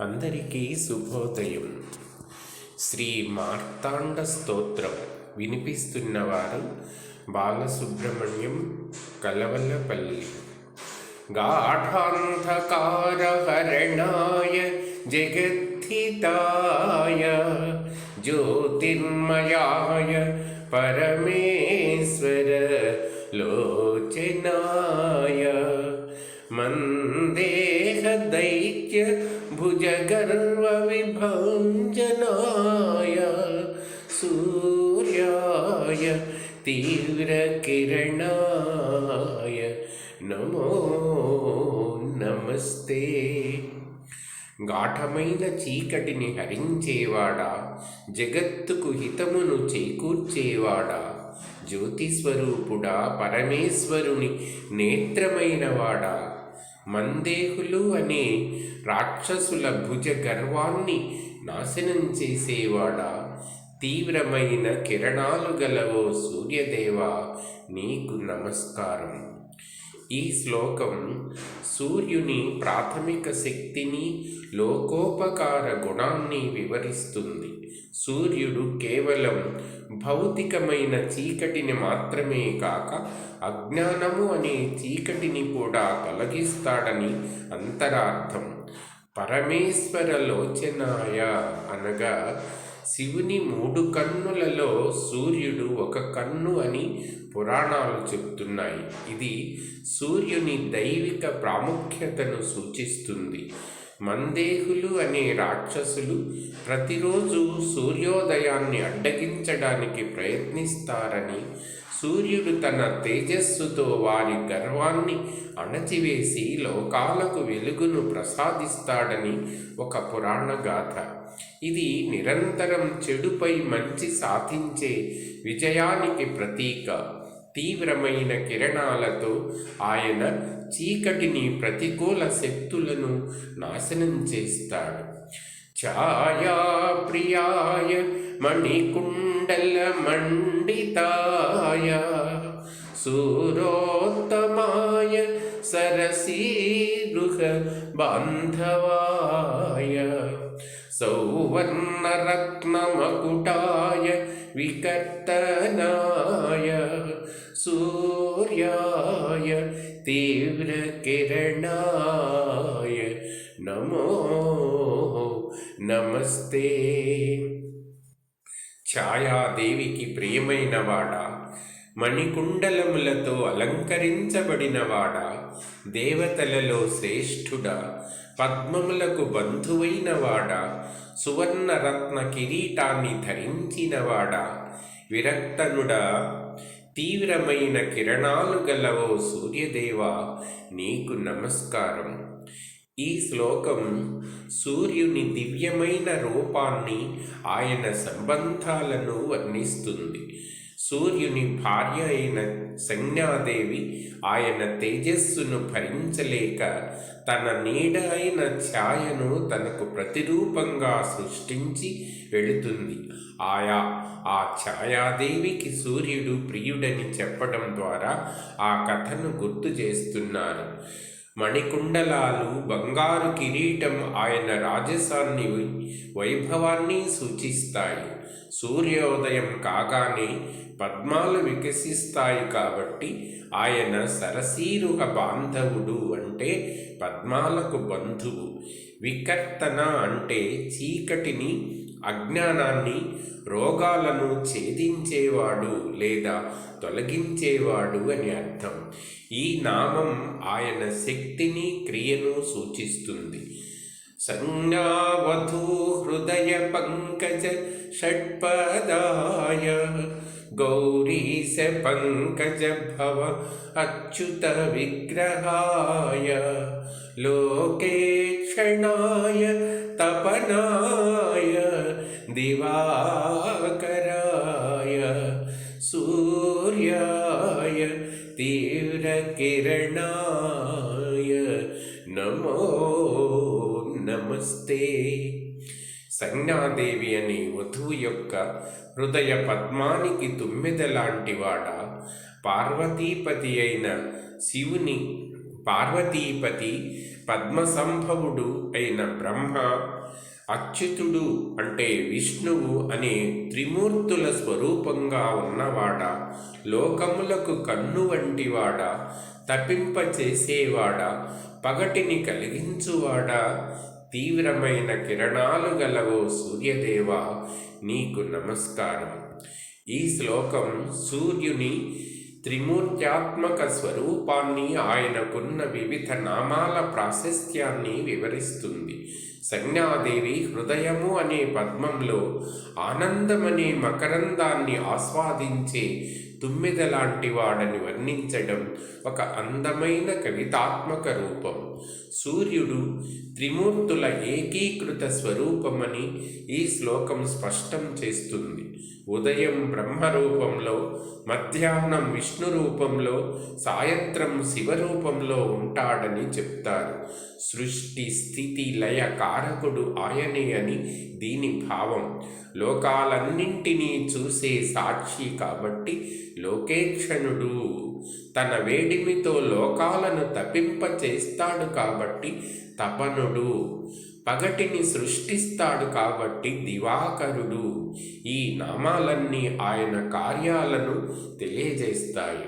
అందరికీ శుభోదయం. శ్రీ మార్తాండ స్తోత్రం వినిపిస్తున్నవారు బాలసుబ్రహ్మణ్యం, కలవల్లపల్లి. గాఢాంధకారహరణాయ జగద్ధితాయ జ్యోతిర్మయాయ పరమేశ్వర లోచనాయ మందేహ దైత్య భుజగర్వ విభంజనాయ సూర్యాయ తీవ్రకిరణాయ నమో నమస్తే. గాఢమైన చీకటిని హరించేవాడా, జగత్తుకు హితమును చేకూర్చేవాడా, జ్యోతిస్వరూపుడా, పరమేశ్వరుని నేత్రమైనవాడా, మందేహులు అనే రాక్షసుల భుజ గర్వాన్ని నాశనం చేసేవాడా, తీవ్రమైన కిరణాలు గలవో సూర్యదేవా, నీకు నమస్కారం. ఈ శ్లోకం సూర్యుని ప్రాథమిక శక్తిని, లోకోపకార గుణాన్ని వివరిస్తుంది. సూర్యుడు కేవలం భౌతికమైన చీకటిని మాత్రమే కాక అజ్ఞానము అనే చీకటిని కూడా తొలగిస్తాడని అంతరార్థం. పరమేశ్వర లోచనాయ అనగా శివుని 3 కన్నులలో సూర్యుడు ఒక కన్ను అని పురాణాలు చెబుతున్నాయి. ఇది సూర్యుని దైవిక ప్రాముఖ్యతను సూచిస్తుంది. మందేహులు అనే రాక్షసులు ప్రతిరోజు సూర్యోదయాన్ని అడ్డగించడానికి ప్రయత్నిస్తారని, సూర్యుడు తన తేజస్సుతో వారి గర్వాన్ని అణచివేసి లోకాలకు వెలుగును ప్రసాదిస్తాడని ఒక పురాణ గాథ. ఇది నిరంతరం చెడుపై మంచి సాధించే విజయానికి ప్రతీక. తీవ్రమైన కిరణాలతో ఆయన చీకటిని, ప్రతికూల శక్తులను నాశనం చేస్తాడు. ఛాయా ప్రియాయ మణికుండల మండితాయ సూరోత్తమాయ సరసీరుహ బాంధవాయ సౌవర్ణరత్నమకుటాయ వికర్తనాయ సూర్యాయ తీవ్రకిరణాయ నమో నమస్తే. ఛాయాదేవికి ప్రియమైనవాడా, మణికుండలములతో అలంకరించబడినవాడా, దేవతలలో శ్రేష్ఠుడా, పద్మములకు బంధువైనవాడా, సువర్ణరత్న కిరీటాన్ని ధరించినవాడా, విరక్తనుడా, తీవ్రమైన కిరణాలు గలవో సూర్యదేవా, నీకు నమస్కారం. ఈ శ్లోకం సూర్యుని దివ్యమైన రూపాన్ని, ఆయన సంబంధాలను వర్ణిస్తుంది. సూర్యుని భార్య అయిన సంజ్ఞాదేవి ఆయన తేజస్సును భరించలేక తన నీడ అయిన ఛాయను తనకు ప్రతిరూపంగా సృష్టించి వెళుతుంది. ఆ ఛాయాదేవికి సూర్యుడు ప్రియుడని చెప్పడం ద్వారా ఆ కథను గుర్తు చేస్తున్నారు. మణికుండలాలు, బంగారు కిరీటం ఆయన రాజసాన్ని, వైభవాన్ని సూచిస్తాయి. సూర్యోదయం కాగానే పద్మాలు వికసిస్తాయి కాబట్టి ఆయన సరసీరుహ బాంధవుడు, అంటే పద్మాలకు బంధువు. వికర్తన అంటే చీకటిని, అజ్ఞానాన్ని, రోగాలను ఛేదించేవాడు లేదా తొలగించేవాడు అని అర్థం. ఈ నామం ఆయన శక్తిని, క్రియను సూచిస్తుంది. సంజ్ఞావధూ హృదయ పంకజ షట్పదాయ గౌరీశ పంకజ భవ అచ్యుత విగ్రహాయ లోకేక్షణాయ తపనాయ దివాకరాయ సూర్యాయ తీవ్రకిరణాయ నమో నమస్తే. సంజ్ఞాదేవి అనే వధువు యొక్క హృదయ పద్మానికి తుమ్మెదలాంటివాడా, పార్వతీపతి అయిన శివుని పార్వతీపతి పద్మసంభవుడు అయిన బ్రహ్మ, అచ్యుతుడు అంటే విష్ణువు అనే త్రిమూర్తుల స్వరూపంగా ఉన్నవాడా, లోకములకు కన్ను వంటివాడా, తపింపచేసేవాడా, పగటిని కలిగించువాడా, తీవ్రమైన కిరణాలు గలవో సూర్యదేవా నీకు నమస్కారం. ఈ శ్లోకం సూర్యుని త్రిమూర్త్యాత్మక స్వరూపాన్ని, ఆయనకున్న వివిధ నామాల ప్రాశస్త్యాన్ని వివరిస్తుంది. సంజ్ఞాదేవి హృదయము అనే పద్మంలో ఆనందమనే మకరందాన్ని ఆస్వాదించే తుమ్మెదలాంటి వాడని వర్ణించడం ఒక అందమైన కవితాత్మక రూపం. సూర్యుడు త్రిమూర్తుల ఏకీకృత స్వరూపమని ఈ శ్లోకం స్పష్టం చేస్తుంది. ఉదయం బ్రహ్మరూపంలో, మధ్యాహ్నం విష్ణు రూపంలో, సాయంత్రం శివరూపంలో ఉంటాడని చెప్తారు. సృష్టి స్థితి లయ కారకుడు ఆయనే అని దీని భావం. లోకాలన్నింటినీ చూసే సాక్షి కాబట్టి లోకేక్షణుడు. తన వేడిమితో లోకాలను తపింపచేస్తాడు కాబట్టి తపనుడు. పగటిని సృష్టిస్తాడు కాబట్టి దివాకరుడు. ఈ నామాలన్నీ ఆయన కార్యాలను తెలియజేస్తాయి.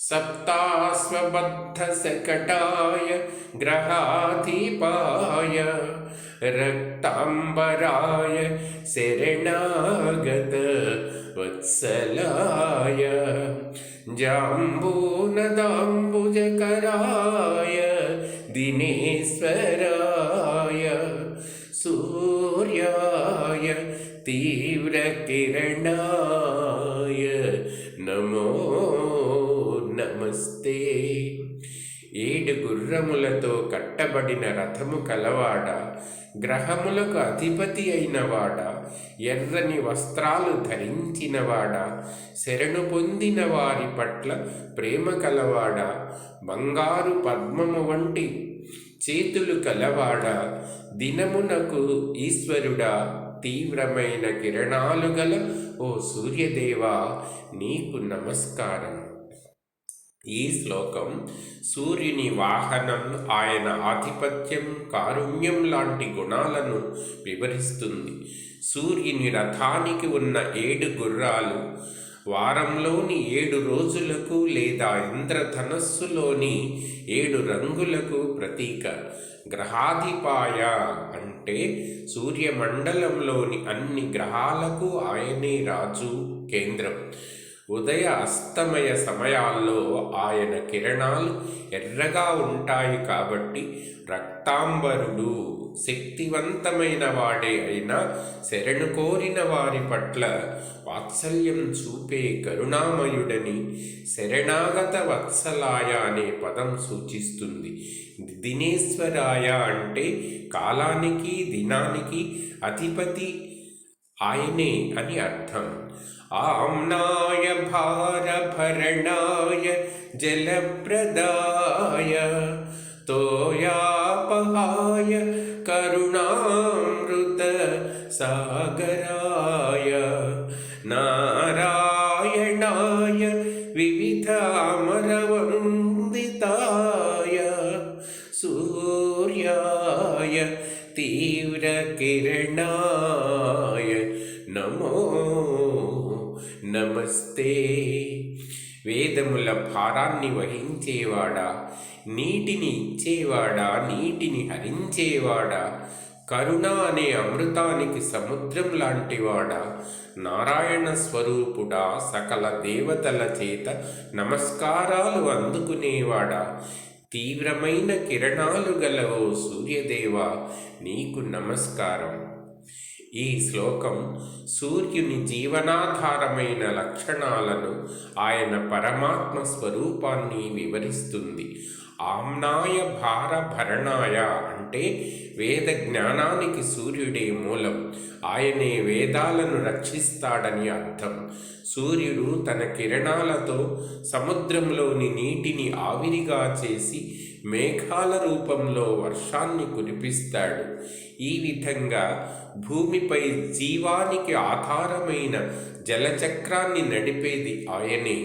సప్తాశ్వబద్ధ శకటాయ గ్రహాధిపాయ రక్తాంబరాయ శరణాగత వత్సలాయ జాంబూనదాంబుజకరాయ దినేశ్వరాయ సూర్యాయ తీవ్రకిరణాయ నమో నమస్తే. 7 గుర్రములతో కట్టబడిన రథము కలవాడ, గ్రహములకు అధిపతి అయినవాడ, ఎర్రని వస్త్రాలు ధరించినవాడ, శరణు పొందిన వారి పట్ల ప్రేమ కలవాడ, బంగారు పద్మము వంటి చేతులు కలవాడ, దినమునకు ఈశ్వరుడా, తీవ్రమైన కిరణాలు గల ఓ సూర్యదేవా నీకు నమస్కారం. ఈ శ్లోకం సూర్యుని వాహనం, ఆయన ఆధిపత్యం, కారుణ్యం లాంటి గుణాలను వివరిస్తుంది. సూర్యుని రథానికి ఉన్న 7 గుర్రాలు వారంలోని 7 రోజులకు లేదా ఇంద్రధనస్సులోని 7 రంగులకు ప్రతీక. గ్రహాధిపాయ అంటే సూర్యమండలంలోని అన్ని గ్రహాలకు ఆయనే రాజు, కేంద్రం. ఉదయ అస్తమయ సమయాల్లో ఆయన కిరణాలు ఎర్రగా ఉంటాయి కాబట్టి రక్తాంబరుడు. శక్తివంతమైన వాడే అయినా శరణు కోరిన వారి పట్ల వాత్సల్యం చూపే కరుణామయుడని శరణాగత వత్సలాయ అనే పదం సూచిస్తుంది. దినేశ్వరాయ అంటే కాలానికి, దినానికి అధిపతి ఆయనే అని అర్థం. ఆమ్నాయ భారభరణాయ జలప్రదాయ తోయాపహాయ కరుణామృత సాగరాయ నారాయణాయ వివిధామరవందితాయ సూర్యాయ తీవ్రకిరణాయ నమో నమస్తే. వేదముల భారాన్ని వహించేవాడా, నీటిని ఇచ్చేవాడా, నీటిని హరించేవాడా, కరుణ అనే అమృతానికి సముద్రం లాంటివాడా, నారాయణ స్వరూపుడా, సకల దేవతల చేత నమస్కారాలు అందుకునేవాడా, తీవ్రమైన కిరణాలు గలవో సూర్యదేవా నీకు నమస్కారం. ఈ శ్లోకం సూర్యుని జీవనాధారమైన లక్షణాలను, ఆయన పరమాత్మ స్వరూపాన్ని వివరిస్తుంది. ఆమ్నాయ భారభరణాయ అంటే వేద జ్ఞానానికి సూర్యుడే మూలం. ఆయనే వేదాలను రక్షిస్తాడని అర్థం. సూర్యుడు తన కిరణాలతో సముద్రంలోని నీటిని ఆవిరిగా చేసి మేఘాల రూపంలో వర్షాన్ని కురిపిస్తాడు. ఈ విధంగా భూమిపై జీవానికి ఆధారమైన జలచక్రాన్ని నడిపేది ఆయనే.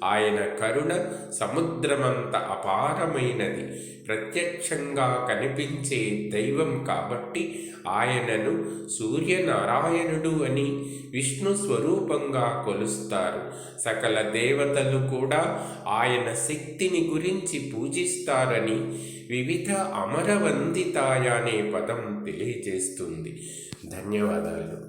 ఆయన కరుణ సముద్రమంత అపారమైనది. ప్రత్యక్షంగా కనిపించే దైవం కాబట్టి ఆయనను సూర్యనారాయణుడు అని విష్ణు స్వరూపంగా కొలుస్తారు. సకల దేవతలు కూడా ఆయన శక్తిని గురించి పూజిస్తారని వివిధ అమరవందితాయ అనే పదం తెలియజేస్తుంది. ధన్యవాదాలు.